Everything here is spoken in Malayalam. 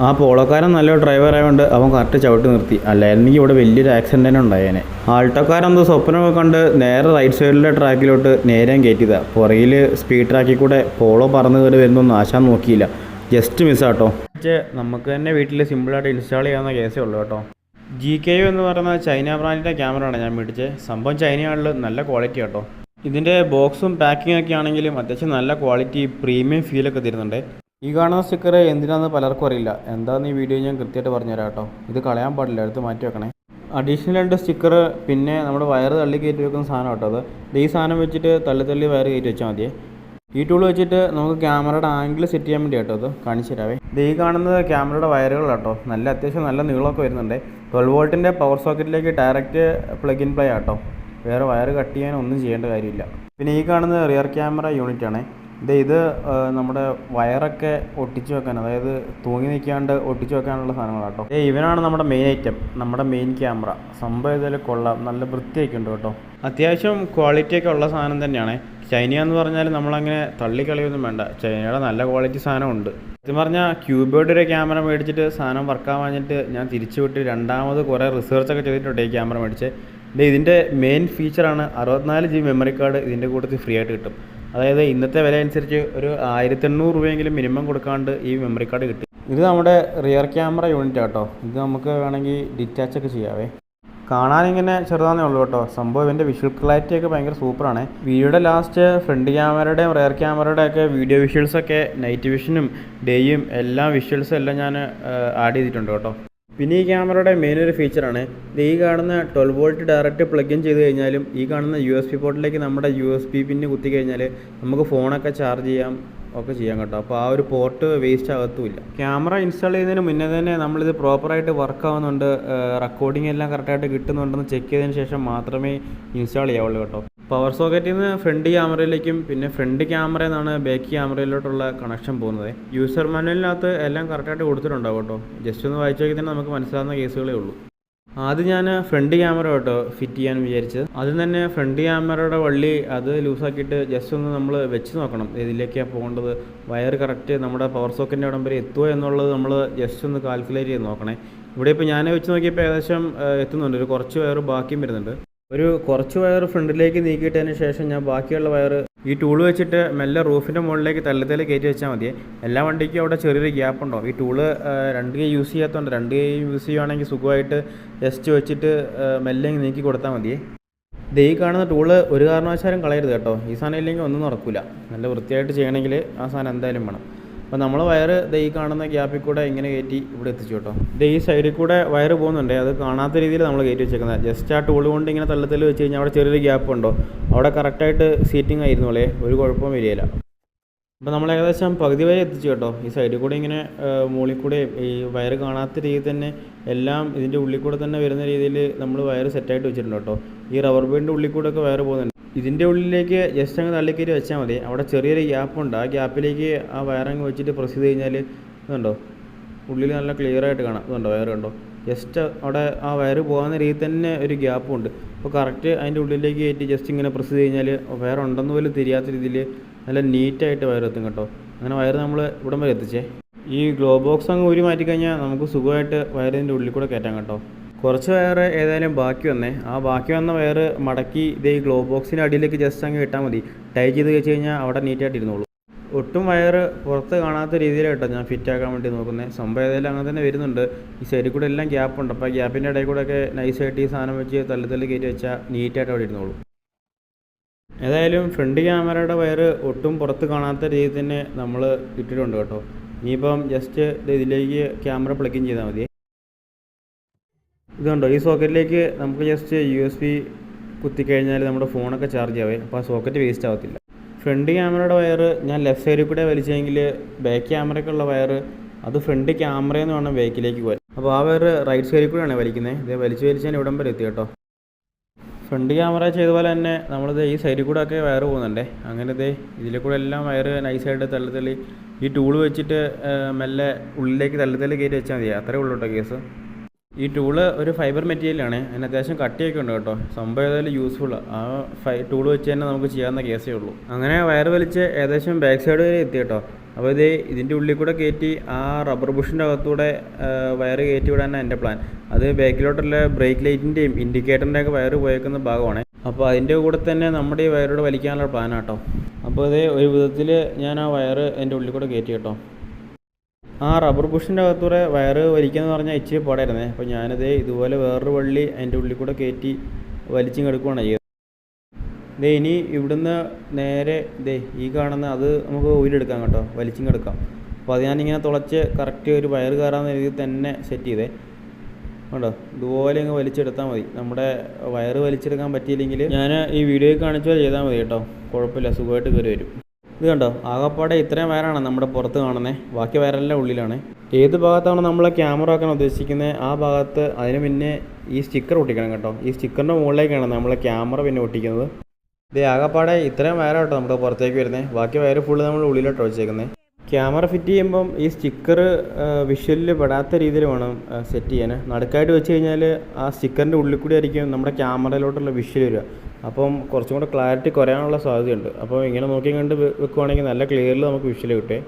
ആ പോളോക്കാരൻ നല്ലൊരു ഡ്രൈവർ ആയതുകൊണ്ട് അവൻ കറക്റ്റ് ചവിട്ടി നിർത്തി. അല്ലായിരുന്നെങ്കിൽ ഇവിടെ വലിയൊരു ആക്സിഡൻ്റ് തന്നെ ഉണ്ടായേനെ. ആൾട്ടോക്കാരൻ എന്തോ സ്വപ്നമൊക്കെ കണ്ട് നേരെ റൈറ്റ് സൈഡിലെ ട്രാക്കിലോട്ട് നേരെയും കയറ്റിയതാണ്. പുറകിൽ സ്പീഡ് ട്രാക്കിൽ കൂടെ പോളോ പറന്ന് കയറി വരുന്നൊന്നും ആശാൻ നോക്കിയില്ല. ജസ്റ്റ് മിസ്സാട്ടോ. നമുക്ക് തന്നെ വീട്ടിൽ സിമ്പിളായിട്ട് ഇൻസ്റ്റാൾ ചെയ്യാവുന്ന കേസേ ഉള്ളൂ കേട്ടോ. GKU എന്ന് പറയുന്ന ചൈന ബ്രാൻഡിൻ്റെ ക്യാമറയാണ് ഞാൻ മേടിച്ചത്. സംഭവം ചൈനയാണിൽ നല്ല ക്വാളിറ്റി കേട്ടോ. ഇതിൻ്റെ ബോക്സും പാക്കിംഗ് ഒക്കെ ആണെങ്കിലും അത്യാവശ്യം നല്ല ക്വാളിറ്റി പ്രീമിയം ഫീലൊക്കെ തരുന്നുണ്ട്. ഈ കാണുന്ന സ്റ്റിക്കർ എന്തിനാണെന്ന് പലർക്കും അറിയില്ല. എന്താണെന്ന് ഈ വീഡിയോ ഞാൻ കൃത്യമായിട്ട് പറഞ്ഞുതരാം കേട്ടോ. ഇത് കളയാൻ പാടില്ല, എടുത്ത് മാറ്റി വെക്കണേ. അഡീഷണൽ 2 സ്റ്റിക്കർ, പിന്നെ നമ്മുടെ വയറ് തള്ളി കയറ്റി വെക്കുന്ന സാധനം കേട്ടോ. അത് ഈ സാധനം വെച്ചിട്ട് തള്ളി വയറ് കയറ്റി വെച്ചാൽ മതിയേ. ഈ ടൂൾ വെച്ചിട്ട് നമുക്ക് ക്യാമറയുടെ ആംഗിൾ സെറ്റ് ചെയ്യാൻ വേണ്ടി കേട്ടോ. അത് കാണിച്ചു തരാവേ. ഈ കാണുന്നത് ക്യാമറയുടെ വയറുകൾ കേട്ടോ. അത്യാവശ്യം നല്ല നീളമൊക്കെ വരുന്നുണ്ട്. 12 വോൾട്ടിൻ്റെ പവർ സോക്കറ്റിലേക്ക് ഡയറക്റ്റ് പ്ലഗ് ഇൻ പ്ലേ ആട്ടോ. വേറെ വയറ് കട്ട് ചെയ്യാൻ ഒന്നും ചെയ്യേണ്ട കാര്യമില്ല. പിന്നെ ഈ കാണുന്നത് റിയർ ക്യാമറ യൂണിറ്റ് ആണ്. ഇത് നമ്മുടെ വയറൊക്കെ ഒട്ടിച്ച് വെക്കാൻ, അതായത് തൂങ്ങി നിൽക്കാണ്ട് ഒട്ടിച്ച് വെക്കാനുള്ള സാധനങ്ങളാണ് കേട്ടോ. ഇവനാണ് നമ്മുടെ മെയിൻ ഐറ്റം, നമ്മുടെ മെയിൻ ക്യാമറ. സംഭവം ഇതിൽ കൊള്ളാം, നല്ല വൃത്തിയൊക്കെ ഉണ്ട് കേട്ടോ. അത്യാവശ്യം ക്വാളിറ്റിയൊക്കെ ഉള്ള സാധനം തന്നെയാണ്. ചൈന എന്ന് പറഞ്ഞാൽ നമ്മളങ്ങനെ തള്ളിക്കളിയൊന്നും വേണ്ട, ചൈനയുടെ നല്ല ക്വാളിറ്റി സാധനമുണ്ട്. സത്യം പറഞ്ഞാൽ ക്യൂബേർഡ് ഒരു ക്യാമറ മേടിച്ചിട്ട് സാധനം വർക്കാൻ വാങ്ങിയിട്ട് ഞാൻ തിരിച്ചു വിട്ട് രണ്ടാമത് കുറേ റിസർച്ചൊക്കെ ചെയ്തിട്ടുണ്ട് ഈ ക്യാമറ മേടിച്ച്. ഇതിൻ്റെ മെയിൻ ഫീച്ചറാണ് 64 GB മെമ്മറി കാർഡ് ഇതിൻ്റെ കൂട്ടത്തിൽ ഫ്രീ ആയിട്ട് കിട്ടും. അതായത് ഇന്നത്തെ വില അനുസരിച്ച് ഒരു 1800 രൂപയെങ്കിലും മിനിമം കൊടുക്കാണ്ട് ഈ മെമ്മറി കാർഡ് കിട്ടും. ഇത് നമ്മുടെ റിയർ ക്യാമറ യൂണിറ്റ് കേട്ടോ. ഇത് നമുക്ക് വേണമെങ്കിൽ ഡിറ്റാച്ച് ഒക്കെ ചെയ്യാവേ. കാണാനിങ്ങനെ ചെറുതാന്നേ ഉള്ളൂ കേട്ടോ. സംഭവം ഇവൻ്റെ വിഷ്വൽ ക്ലാരിറ്റി ഒക്കെ ഭയങ്കര സൂപ്പറാണ്. വീഡിയോയുടെ ലാസ്റ്റ് ഫ്രണ്ട് ക്യാമറയുടെയും റിയർ ക്യാമറയുടെ ഒക്കെ വീഡിയോ വിഷ്വൽസൊക്കെ നൈറ്റ് വിഷനും ഡേയും എല്ലാം വിഷ്വൽസും എല്ലാം ഞാൻ ആഡ് ചെയ്തിട്ടുണ്ട് കേട്ടോ. പിന്നെ ഈ ക്യാമറയുടെ മെയിൻ ഒരു ഫീച്ചറാണ് ഈ കാണുന്ന 12 വോൾട്ട് ഡയറക്റ്റ് പ്ലഗ് ഇൻ ചെയ്ത് കഴിഞ്ഞാലും ഈ കാണുന്ന USB പോർട്ടിലേക്ക് നമ്മുടെ USB പിന്ന് കുത്തി കഴിഞ്ഞാൽ നമുക്ക് ഫോണൊക്കെ ചാർജ് ചെയ്യാം ഒക്കെ ചെയ്യാം കേട്ടോ. അപ്പോൾ ആ ഒരു പോർട്ട് വേസ്റ്റ് ആകത്തുമില്ല. ക്യാമറ ഇൻസ്റ്റാൾ ചെയ്യുന്നതിന് മുന്നേ തന്നെ നമ്മളിത് പ്രോപ്പറായിട്ട് വർക്ക് ആവുന്നുണ്ട്, റെക്കോർഡിംഗ് എല്ലാം കറക്റ്റായിട്ട് കിട്ടുന്നുണ്ടെന്ന് ചെക്ക് ചെയ്തതിന് ശേഷം മാത്രമേ ഇൻസ്റ്റാൾ ചെയ്യാവുള്ളൂ കേട്ടോ. പവർ സോക്കറ്റിൽ നിന്ന് ഫ്രണ്ട് ക്യാമറയിലേക്കും പിന്നെ ഫ്രണ്ട് ക്യാമറയിൽ നിന്നാണ് ബാക്ക് ക്യാമറയിലോട്ടുള്ള കണക്ഷൻ പോകുന്നത്. യൂസർ മാനുവലിനകത്ത് എല്ലാം കറക്റ്റായിട്ട് കൊടുത്തിട്ടുണ്ടാവും കേട്ടോ. ജസ്റ്റ് ഒന്ന് വായിച്ചു നോക്കി തന്നെ നമുക്ക് മനസ്സിലാവുന്ന കേസുകളേ ഉള്ളൂ. ആദ്യം ഞാൻ ഫ്രണ്ട് ക്യാമറ കേട്ടോ ഫിറ്റ് ചെയ്യാൻ വിചാരിച്ചത്. ആദ്യം തന്നെ ഫ്രണ്ട് ക്യാമറയുടെ വള്ളി അത് ലൂസാക്കിയിട്ട് ജസ്റ്റ് ഒന്ന് നമ്മൾ വെച്ച് നോക്കണം ഇതിലേക്കാണ് പോകേണ്ടത്, വയർ കറക്റ്റ് നമ്മുടെ പവർ സോക്കറ്റിൻ്റെ അവിടം വരെ എത്തുമോ എന്നുള്ളത് നമ്മൾ ജസ്റ്റ് ഒന്ന് കാൽക്കുലേറ്റ് ചെയ്ത് നോക്കണേ. ഇവിടെ ഇപ്പോൾ ഞാൻ വെച്ച് നോക്കിയപ്പോൾ ഏകദേശം എത്തുന്നുണ്ട്. ഒരു കുറച്ച് വയർ ബാക്കിയും വരുന്നുണ്ട്. ഒരു കുറച്ച് വയർ ഫ്രണ്ടിലേക്ക് നീക്കിയിട്ടതിന് ശേഷം ഞാൻ ബാക്കിയുള്ള വയർ ഈ ടൂൾ വെച്ചിട്ട് മെല്ലെ റൂഫിൻ്റെ മുകളിലേക്ക് തള്ളി കയറ്റി വെച്ചാൽ മതി. എല്ലാ വണ്ടിക്കും അവിടെ ചെറിയൊരു ഗ്യാപ്പ് ഉണ്ടാവും. ഈ ടൂള് 2 കൈ യൂസ് ചെയ്യാത്തതുകൊണ്ട് 2 കൈ യൂസ് ചെയ്യുകയാണെങ്കിൽ സുഖമായിട്ട് ജസ്റ്റ് വെച്ചിട്ട് മെല്ലെ നീക്കി കൊടുത്താൽ മതി. ഈ കാണുന്ന ടൂള് ഒരു കാരണവശാലും കളയരുത് കേട്ടോ. ഈ സാധനം ഇല്ലെങ്കിൽ ഒന്നും നടക്കില്ല. നല്ല വൃത്തിയായിട്ട് ചെയ്യണമെങ്കിൽ ആ സാധനം എന്തായാലും വേണം. അപ്പോൾ നമ്മൾ വയറ് ഈ കാണുന്ന ഗ്യാപ്പിൽ കൂടെ ഇങ്ങനെ കയറ്റി ഇവിടെ എത്തിച്ചു കേട്ടോ. ഈ സൈഡിൽ കൂടെ വയറ് പോകുന്നുണ്ട്, അത് കാണാത്ത രീതിയിൽ നമ്മൾ കയറ്റി വെച്ചേക്കുന്നത്. ജസ്റ്റ് ആ ടൂൾ കൊണ്ട് ഇങ്ങനെ തള്ളി വെച്ച് കഴിഞ്ഞാൽ അവിടെ ചെറിയൊരു ഗ്യാപ്പ് ഉണ്ടോ, അവിടെ കറക്റ്റായിട്ട് സീറ്റിംഗ് ആയിരുന്നോളേ, ഒരു കുഴപ്പവും വരികയില്ല. അപ്പോൾ നമ്മൾ ഏകദേശം പകുതി വരെ എത്തിച്ചു കേട്ടോ. ഈ സൈഡിൽ കൂടെ ഇങ്ങനെ മുകളിൽ കൂടെ ഈ വയറ് കാണാത്ത രീതിയിൽ തന്നെ എല്ലാം ഇതിൻ്റെ ഉള്ളിൽ കൂടെ തന്നെ വരുന്ന രീതിയിൽ നമ്മൾ വയറ് സെറ്റായിട്ട് വെച്ചിട്ടുണ്ട് കേട്ടോ. ഈ റബ്ബർ ബാൻഡിൻ്റെ ഉള്ളിൽ കൂടെ ഒക്കെ വയറ് പോകുന്നുണ്ട്. ഇതിൻ്റെ ഉള്ളിലേക്ക് ജസ്റ്റ് അങ്ങ് തള്ളിക്കയറ്റി വെച്ചാൽ മതി. അവിടെ ചെറിയൊരു ഗ്യാപ്പുണ്ട്, ആ ഗ്യാപ്പിലേക്ക് ആ വയറങ്ങ് വെച്ചിട്ട് പ്രസ് ചെയ്ത് കഴിഞ്ഞാൽ ഇതുണ്ടോ ഉള്ളിൽ നല്ല ക്ലിയർ ആയിട്ട് കാണാം. ഇതുണ്ടോ വയറ് കണ്ടോ, ജസ്റ്റ് അവിടെ ആ വയറ് പോകുന്ന രീതിയിൽ തന്നെ ഒരു ഗ്യാപ്പുണ്ട്. അപ്പോൾ കറക്റ്റ് അതിൻ്റെ ഉള്ളിലേക്ക് കയറ്റി ജസ്റ്റ് ഇങ്ങനെ പ്രസ് ചെയ്ത് കഴിഞ്ഞാൽ വയർ ഉണ്ടെന്ന് പോലും തിരിയാത്ത രീതിയിൽ നല്ല നീറ്റായിട്ട് വയറെത്തും കേട്ടോ. അങ്ങനെ വയർ നമ്മൾ ഇവിടം വരെ എത്തിച്ചേ. ഈ ഗ്ലോ ബോക്സ് അങ്ങ് ഊരി മാറ്റിക്കഴിഞ്ഞാൽ നമുക്ക് സുഖമായിട്ട് വയറിൻ്റെ ഉള്ളിൽ കൂടെ കയറ്റാം കേട്ടോ. കുറച്ച് വയർ ഏതായാലും ബാക്കി വന്നേ. ആ ബാക്കി വന്ന വയർ മടക്കി ഈ ഗ്ലോ ബോക്സിൻ്റെ അടിയിലേക്ക് ജസ്റ്റ് അങ്ങ് ഇട്ടാൽ മതി. ടൈ ചെയ്ത് വെച്ച് കഴിഞ്ഞാൽ അവിടെ നീറ്റായിട്ട് ഇരുന്നോളൂ. ഒട്ടും വയർ പുറത്ത് കാണാത്ത രീതിയിലായിട്ടോ ഞാൻ ഫിറ്റാക്കാൻ വേണ്ടി നോക്കുന്നത്. സംഭവം ഏതായാലും അങ്ങനെ തന്നെ വരുന്നുണ്ട്. ഈ സൈഡിൽ കൂടെ എല്ലാം ഗ്യാപ്പുണ്ട്. അപ്പോൾ ഗ്യാപ്പിൻ്റെ ഇടയിൽ കൂടെയൊക്കെ നൈസായിട്ട് ഈ സാധനം വെച്ച് തള്ളി കയറ്റി വെച്ചാൽ നീറ്റായിട്ട് അവിടെ ഇരുന്നോളൂ. ഏതായാലും ഫ്രണ്ട് ക്യാമറയുടെ വയർ ഒട്ടും പുറത്ത് കാണാത്ത രീതിയിൽ തന്നെ നമ്മൾ ഇട്ടിട്ടുണ്ട് കേട്ടോ. ഇനിയിപ്പം ജസ്റ്റ് ഇതിലേക്ക് ക്യാമറ പ്ലഗ് ഇൻ ചെയ്താൽ മതി. ഇതുണ്ടോ ഈ സോക്കറ്റിലേക്ക് നമുക്ക് ജസ്റ്റ് USB കുത്തിക്കഴിഞ്ഞാൽ നമ്മുടെ ഫോണൊക്കെ ചാർജ് ആവേ. അപ്പോൾ ആ സോക്കറ്റ് വേസ്റ്റ് ആവത്തില്ല. ഫ്രണ്ട് ക്യാമറയുടെ വയർ ഞാൻ ലെഫ്റ്റ് സൈഡിൽ കൂടെ വലിച്ചെങ്കിൽ ബാക്ക് ക്യാമറയ്ക്കുള്ള വയർ അത് ഫ്രണ്ട് ക്യാമറയിൽ നിന്ന് വേണം ബാക്കിലേക്ക് പോകാൻ. അപ്പോൾ ആ വയർ റൈറ്റ് സൈഡിൽ കൂടെയാണ് വലിക്കുന്നത്. ഇത് വലിച്ചാൽ ഇവിടം വരെ എത്തി കേട്ടോ. ഫ്രണ്ട് ക്യാമറ ചെയ്ത പോലെ തന്നെ നമ്മളിത് ഈ സൈഡിൽ കൂടെ ഒക്കെ വയർ പോകുന്നുണ്ടേ. അങ്ങനെ ഇതിൽ കൂടെ എല്ലാം വയർ നൈസായിട്ട് തള്ളി ഈ ടൂൾ വെച്ചിട്ട് മെല്ലെ ഉള്ളിലേക്ക് തള്ളി കയറ്റി വെച്ചാൽ മതി. അത്രേ ഉള്ളൂ കേട്ടോ കേസ്. ഈ ടൂള് ഒരു ഫൈബർ മെറ്റീരിയലാണ്, അതിന് അത്യാവശ്യം കട്ടിയൊക്കെ ഉണ്ട് കേട്ടോ. സംഭവം ഏതായാലും യൂസ്ഫുള്ളാണ്. ആ ടൂൾ വെച്ച് തന്നെ നമുക്ക് ചെയ്യാവുന്ന കേസേ ഉള്ളൂ. അങ്ങനെ വയർ വലിച്ച് ഏകദേശം ബാക്ക് സൈഡ് വരെ എത്തി കേട്ടോ. അപ്പോൾ ഇതിൻ്റെ ഉള്ളിൽ കൂടെ കയറ്റി ആ റബ്ബർ ബുഷിൻ്റെ അകത്തൂടെ വയർ കയറ്റി വിടാനാണ് എൻ്റെ പ്ലാൻ. അത് ബാക്കിലോട്ടുള്ള ബ്രേക്ക് ലൈറ്റിൻ്റെയും ഇൻഡിക്കേറ്ററിൻ്റെ ഒക്കെ വയർ പോയേക്കുന്ന ഭാഗമാണ്. അപ്പോൾ അതിൻ്റെ കൂടെ തന്നെ നമ്മുടെ ഈ വയറോട് വലിക്കാനുള്ള പ്ലാനാണ് കേട്ടോ. അപ്പോൾ ഒരു വിധത്തിൽ ഞാൻ ആ വയർ എൻ്റെ ഉള്ളിൽ കൂടെ കയറ്റി കേട്ടോ. ആ റബ്ബർ ബുഷിൻ്റെ അകത്തൂടെ വയറ് വലിക്കാന്ന് പറഞ്ഞാൽ ഇച്ചിരി പാടായിരുന്നേ. അപ്പോൾ ഞാനത് ഇതുപോലെ വേറൊരു വള്ളി അതിൻ്റെ ഉള്ളിൽ കൂടെ കയറ്റി വലിച്ചും കിടക്കുകയാണ് ചെയ്തത്. ഇനി ഇവിടുന്ന് നേരെ ഈ കാണുന്ന അത് നമുക്ക് ഊരിയെടുക്കാം കേട്ടോ, വലിച്ചും കിടക്കാം. അപ്പോൾ അത് ഞാനിങ്ങനെ തുളച്ച് കറക്റ്റ് ഒരു വയറ് കയറാവുന്ന രീതിയിൽ തന്നെ സെറ്റ് ചെയ്തേ കേട്ടോ. ഇതുപോലെ അങ്ങ് വലിച്ചെടുത്താൽ മതി. നമ്മുടെ വയറ് വലിച്ചെടുക്കാൻ പറ്റിയില്ലെങ്കിൽ ഞാൻ ഈ വീഡിയോയിൽ കാണിച്ചാൽ ചെയ്താൽ മതി കേട്ടോ, കുഴപ്പമില്ല, സുഖമായിട്ട് കയറി വരും. ഇത് കണ്ടോ, ആകപ്പാടെ ഇത്രയും വയറാണ് നമ്മുടെ പുറത്ത് കാണുന്നത്, ബാക്കി വയറെല്ലാം ഉള്ളിലാണ്. ഏത് ഭാഗത്താണ് നമ്മൾ ക്യാമറ വെക്കാൻ ഉദ്ദേശിക്കുന്നത് ആ ഭാഗത്ത് അതിന് പിന്നെ ഈ സ്റ്റിക്കർ ഒട്ടിക്കണം കേട്ടോ. ഈ സ്റ്റിക്കറിൻ്റെ മുകളിലേക്കാണ് നമ്മൾ ക്യാമറ പിന്നെ ഒട്ടിക്കുന്നത്. ആകപ്പാടെ ഇത്രയും വയറാണ് കേട്ടോ നമ്മുടെ പുറത്തേക്ക് വരുന്നത്, ബാക്കി വയറ് ഫുള്ള് നമ്മൾ ഉള്ളിലോട്ട് വെച്ചേക്കുന്നത്. ക്യാമറ ഫിറ്റ് ചെയ്യുമ്പം ഈ സ്റ്റിക്കർ വിഷ്വലിൽ പെടാത്ത രീതിയിൽ വേണം സെറ്റ് ചെയ്യാൻ. നടുക്കായിട്ട് വെച്ച് കഴിഞ്ഞാൽ ആ സ്റ്റിക്കറിൻ്റെ ഉള്ളിൽ കൂടി ആയിരിക്കും നമ്മുടെ ക്യാമറയിലോട്ടുള്ള വിഷ്വൽ വരിക. അപ്പം കുറച്ചും കൂടെ ക്ലാരിറ്റി കുറയാനുള്ള സാധ്യതയുണ്ട്. അപ്പോൾ ഇങ്ങനെ നോക്കി കണ്ട് വെക്കുവാണെങ്കിൽ നല്ല ക്ലിയറിൽ നമുക്ക് വിഷ്വൽ കിട്ടും.